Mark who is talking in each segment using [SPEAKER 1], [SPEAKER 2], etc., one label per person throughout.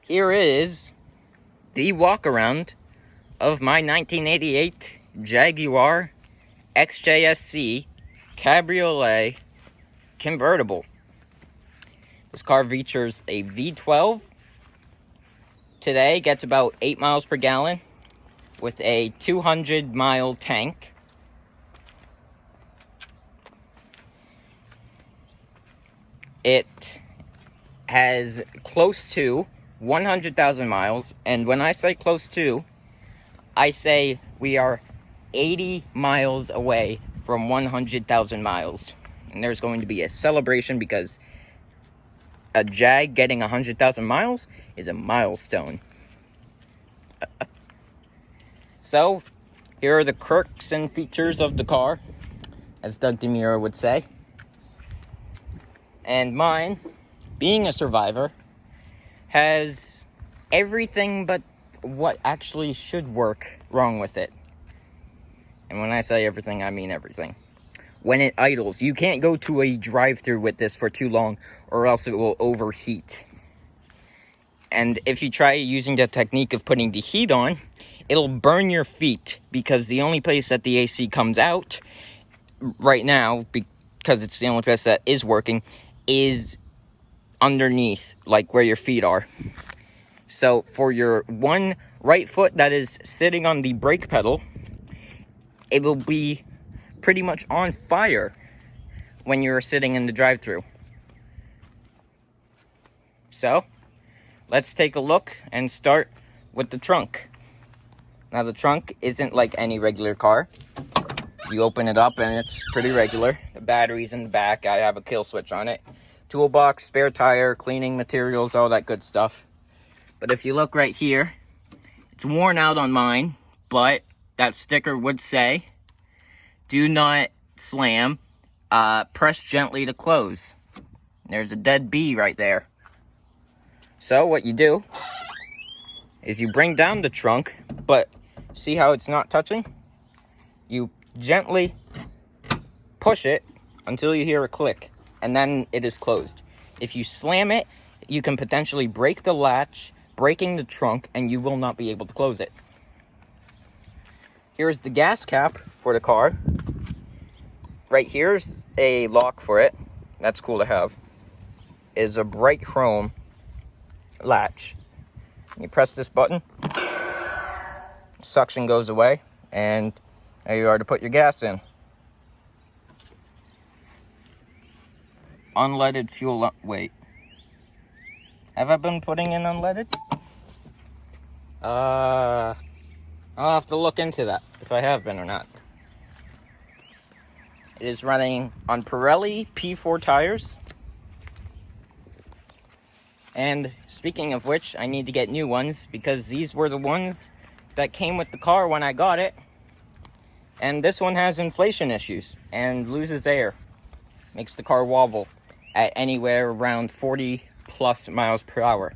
[SPEAKER 1] Here is the walk-around of my 1988 Jaguar XJSC Cabriolet convertible. This car features a V12. Today gets about 8 miles per gallon with a 200-mile tank. It has close to 100,000 miles, and when I say close to, I say we are 80 miles away from 100,000 miles. And there's going to be a celebration because a Jag getting 100,000 miles is a milestone. So, here are the quirks and features of the car, as Doug DeMuro would say. And mine, being a survivor, has everything but what actually should work wrong with it. And when I say everything, I mean everything. When it idles, you can't go to a drive-thru with this for too long, or else it will overheat. And if you try using the technique of putting the heat on, it'll burn your feet, because the only place that the AC comes out right now, because it's the only place that is working, is underneath, like where your feet are. So for your one right foot that is sitting on the brake pedal, it will be pretty much on fire when you're sitting in the drive-thru. So let's take a look and start with the trunk. Now the trunk isn't like any regular car. You open it up and it's pretty regular. The battery's in the back. I have a kill switch on it. Toolbox, spare tire, cleaning materials, all that good stuff. But if you look right here, it's worn out on mine, but that sticker would say, "Do not slam, press gently to close." There's a dead bee right there. So what you do is you bring down the trunk, but see how it's not touching? You gently push it until you hear a click, and then it is closed. If you slam it, you can potentially break the latch, breaking the trunk, and you will not be able to close it. Here's the gas cap for the car. Right here's a lock for it. That's cool to have. Is a bright chrome latch. You press this button, suction goes away, and there you are to put your gas in. Unleaded fuel, wait. Have I been putting in unleaded? I'll have to look into that, if I have been or not. It is running on Pirelli P4 tires. And speaking of which, I need to get new ones, because these were the ones that came with the car when I got it. And this one has inflation issues and loses air. Makes the car wobble at anywhere around 40 plus miles per hour.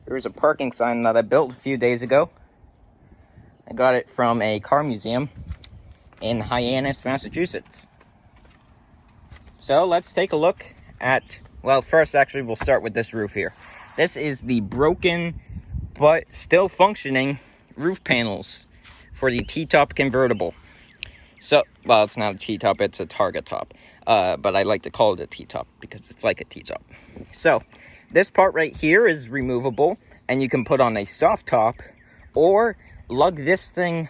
[SPEAKER 1] Here's a parking sign that I built a few days ago. I got it from a car museum in Hyannis, Massachusetts. So let's take a look at, well, first actually we'll start with this roof here. This is the broken but still functioning roof panels for the T-top convertible. So, well, it's not a T-top, it's a Targa top. But I like to call it a T-top because it's like a T-top. So, this part right here is removable, and you can put on a soft top, or lug this thing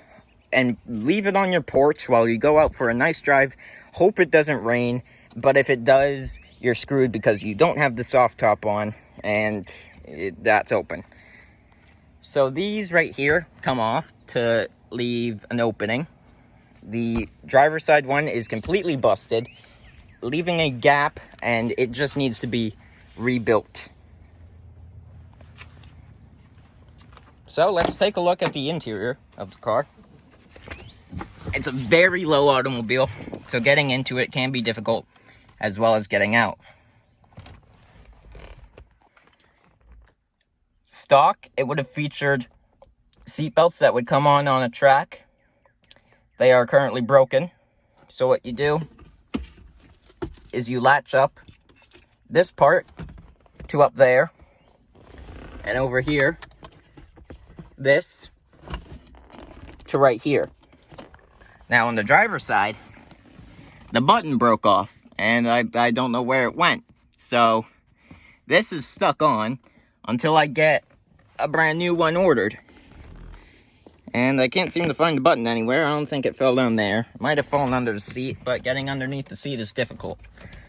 [SPEAKER 1] and leave it on your porch while you go out for a nice drive. Hope it doesn't rain, but if it does, you're screwed because you don't have the soft top on, and that's open. So these right here come off to leave an opening. The driver's side one is completely busted, leaving a gap, and it just needs to be rebuilt. So let's take a look at the interior of the car. It's a very low automobile, so getting into it can be difficult, as well as getting out. Stock, it would have featured seatbelts that would come on a track. They are currently broken. So what you do is you latch up this part to up there, And over here, this to right here. Now on the driver's side, the button broke off, and I don't know where it went. So this is stuck on until I get a brand new one ordered. And I can't seem to find the button anywhere. I don't think it fell down there. It might have fallen under the seat, but getting underneath the seat is difficult.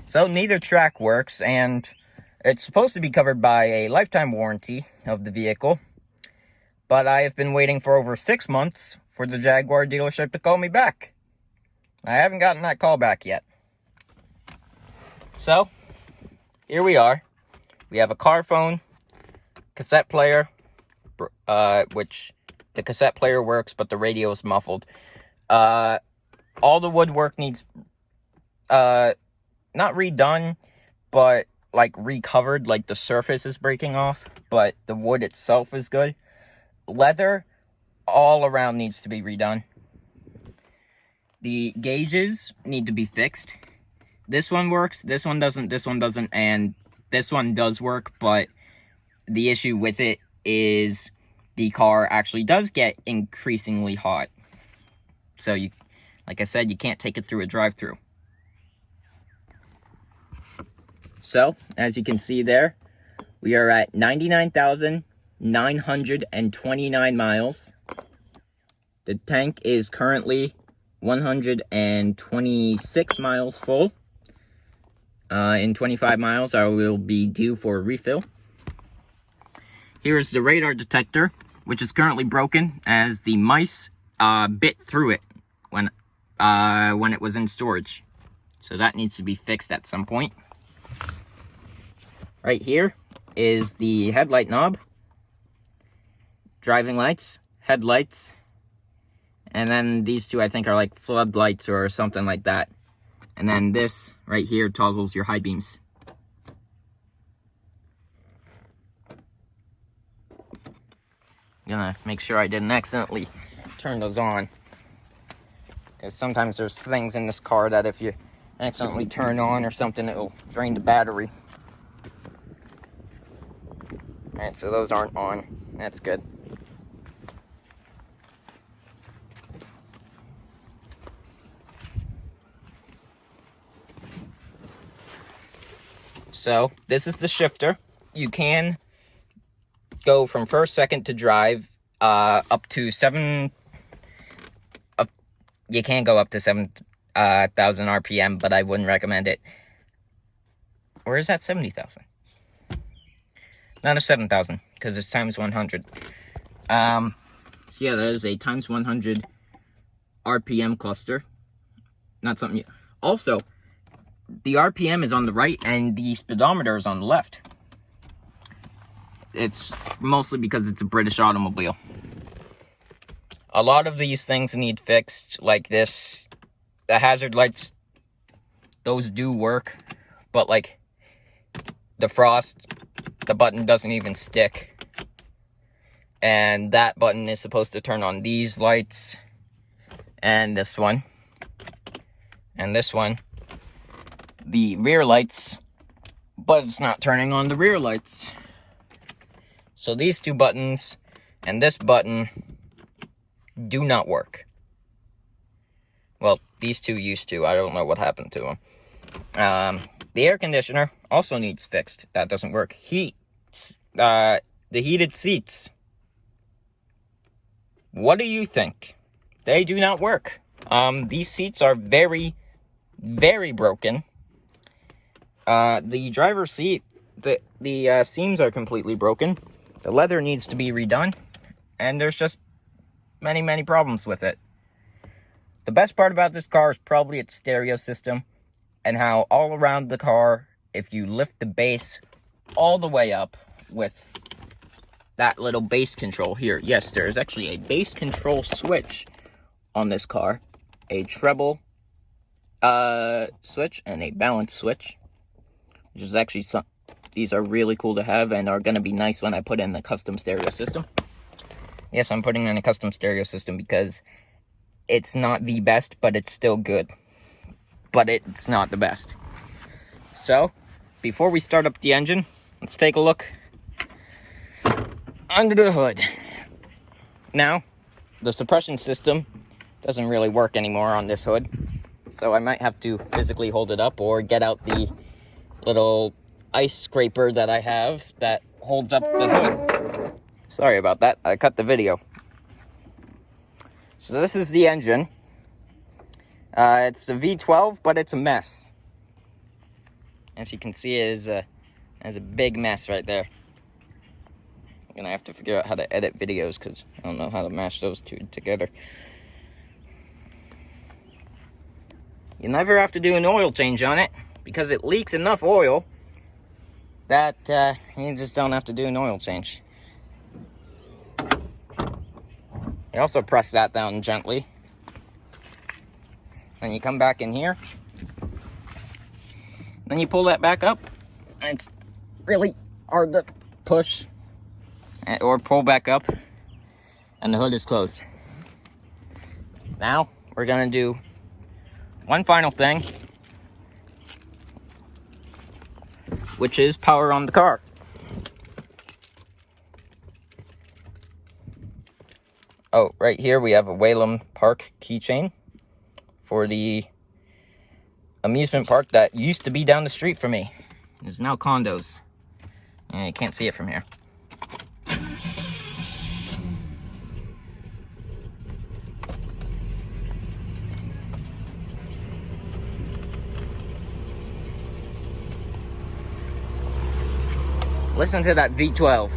[SPEAKER 1] So neither track works, and it's supposed to be covered by a lifetime warranty of the vehicle. But I have been waiting for over 6 months for the Jaguar dealership to call me back. I haven't gotten that call back yet. So, here we are. We have a car phone, cassette player, which the cassette player works, but the radio is muffled. All the woodwork needs, not redone, but like recovered, like the surface is breaking off, but the wood itself is good. Leather all around needs to be redone. The gauges need to be fixed. This one works, this one doesn't, and this one does work, but the issue with it is the car actually does get increasingly hot. So you, like I said, you can't take it through a drive-through. So, as you can see there, we are at 99,929 miles. The tank is currently 126 miles full. In 25 miles, I will be due for a refill. Here is the radar detector, which is currently broken as the mice bit through it when it was in storage. So that needs to be fixed at some point. Right here is the headlight knob, driving lights, headlights, and then these two I think are like floodlights or something like that. And then this right here toggles your high beams. Gonna make sure I didn't accidentally turn those on, because sometimes there's things in this car that if you accidentally turn on or something, it'll drain the battery. Alright, so those aren't on. That's good. So, this is the shifter. You can go from first, second to drive up to 7... you can go up to 7,000 RPM, but I wouldn't recommend it. Or is that 70,000? Not a 7,000, because it's times 100. So yeah, that is a times 100 RPM cluster. Not something you... Also, the RPM is on the right, and the speedometer is on the left. It's mostly because it's a British automobile. A lot of these things need fixed, like this. The hazard lights, those do work, but like the frost, the button doesn't even stick. And that button is supposed to turn on these lights, and this one, and this one. The rear lights, but it's not turning on the rear lights. So these two buttons and this button do not work. Well, these two used to. I don't know what happened to them. The air conditioner also needs fixed. That doesn't work. The heated seats. What do you think? They do not work. These seats are very, very broken. The driver's seat, the seams are completely broken. The leather needs to be redone. And there's just many, many problems with it. The best part about this car is probably its stereo system, and how all around the car, if you lift the bass all the way up with that little bass control here. Yes, there is actually a bass control switch on this car. A treble switch and a balance switch. Which is actually these are really cool to have and are going to be nice when I put in the custom stereo system. Yes, I'm putting in a custom stereo system because it's not the best, but it's still good. But it's not the best. So, before we start up the engine, let's take a look under the hood. Now, the suppression system doesn't really work anymore on this hood, so I might have to physically hold it up or get out the little ice scraper that I have that holds up the hood. Sorry about that, I cut the video. So this is the engine. It's the V12, but it's a mess. As you can see, it is a big mess right there. I'm gonna have to figure out how to edit videos because I don't know how to mash those two together. You never have to do an oil change on it because it leaks enough oil that you just don't have to do an oil change. You also press that down gently. Then you come back in here. Then you pull that back up. And it's really hard to push or pull back up. And the hood is closed. Now, we're going to do one final thing, which is power on the car. Oh, right here we have a Whalum Park keychain for the amusement park that used to be down the street from me. There's now condos. And you can't see it from here. Listen to that V12.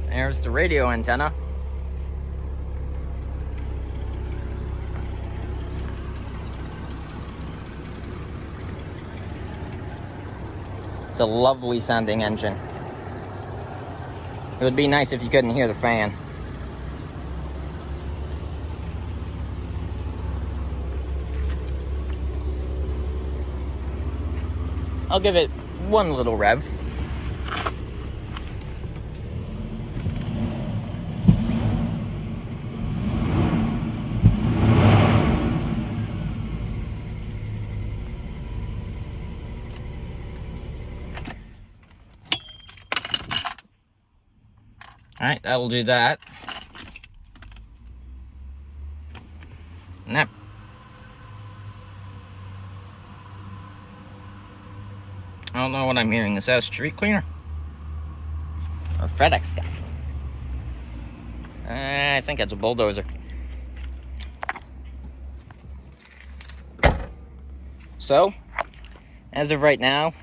[SPEAKER 1] There's the radio antenna. It's a lovely sounding engine. It would be nice if you couldn't hear the fan. I'll give it one little rev. Alright, that'll do that. Yep. I don't know what I'm hearing. Is that a street cleaner? Or FedEx guy? I think it's a bulldozer. So, as of right now,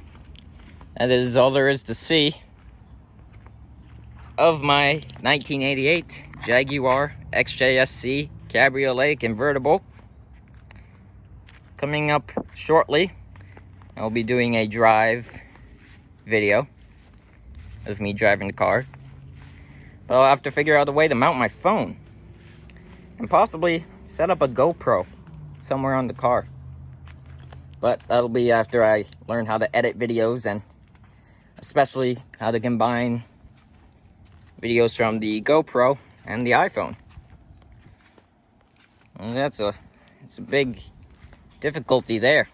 [SPEAKER 1] that is all there is to see of my 1988 Jaguar XJSC Cabriolet convertible. Coming up shortly, I'll be doing a drive video of me driving the car. But I'll have to figure out a way to mount my phone and possibly set up a GoPro somewhere on the car. But that'll be after I learn how to edit videos and especially how to combine videos from the GoPro and the iPhone. And it's a big difficulty there.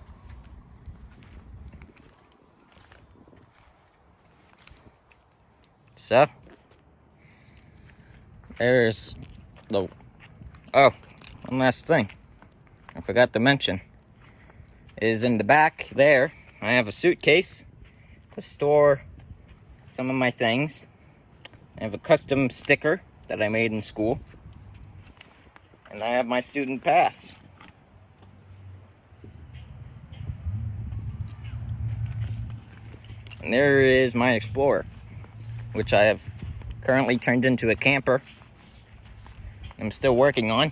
[SPEAKER 1] So there's the one last thing I forgot to mention is in the back there I have a suitcase to store some of my things. I have a custom sticker that I made in school. And I have my student pass. And there is my Explorer, which I have currently turned into a camper. I'm still working on.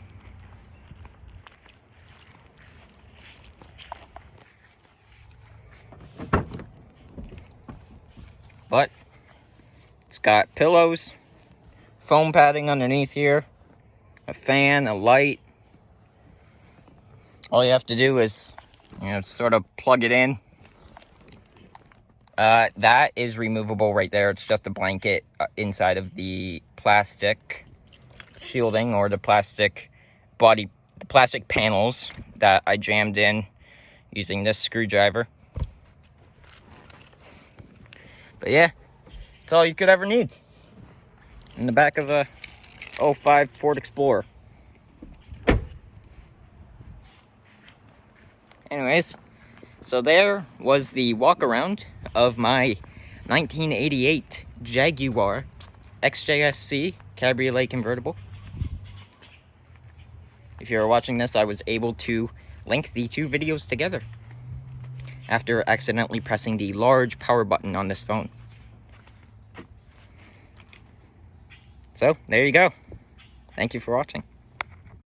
[SPEAKER 1] But it's got pillows, foam padding underneath here, a fan, a light. All you have to do is, sort of plug it in. That is removable right there. It's just a blanket inside of the plastic shielding or the plastic body the plastic panels that I jammed in using this screwdriver. But yeah, it's all you could ever need in the back of a 05 Ford Explorer. Anyways, so there was the walk around of my 1988 Jaguar XJSC Cabriolet convertible. If you're watching this, I was able to link the two videos together after accidentally pressing the large power button on this phone. So, there you go. Thank you for watching.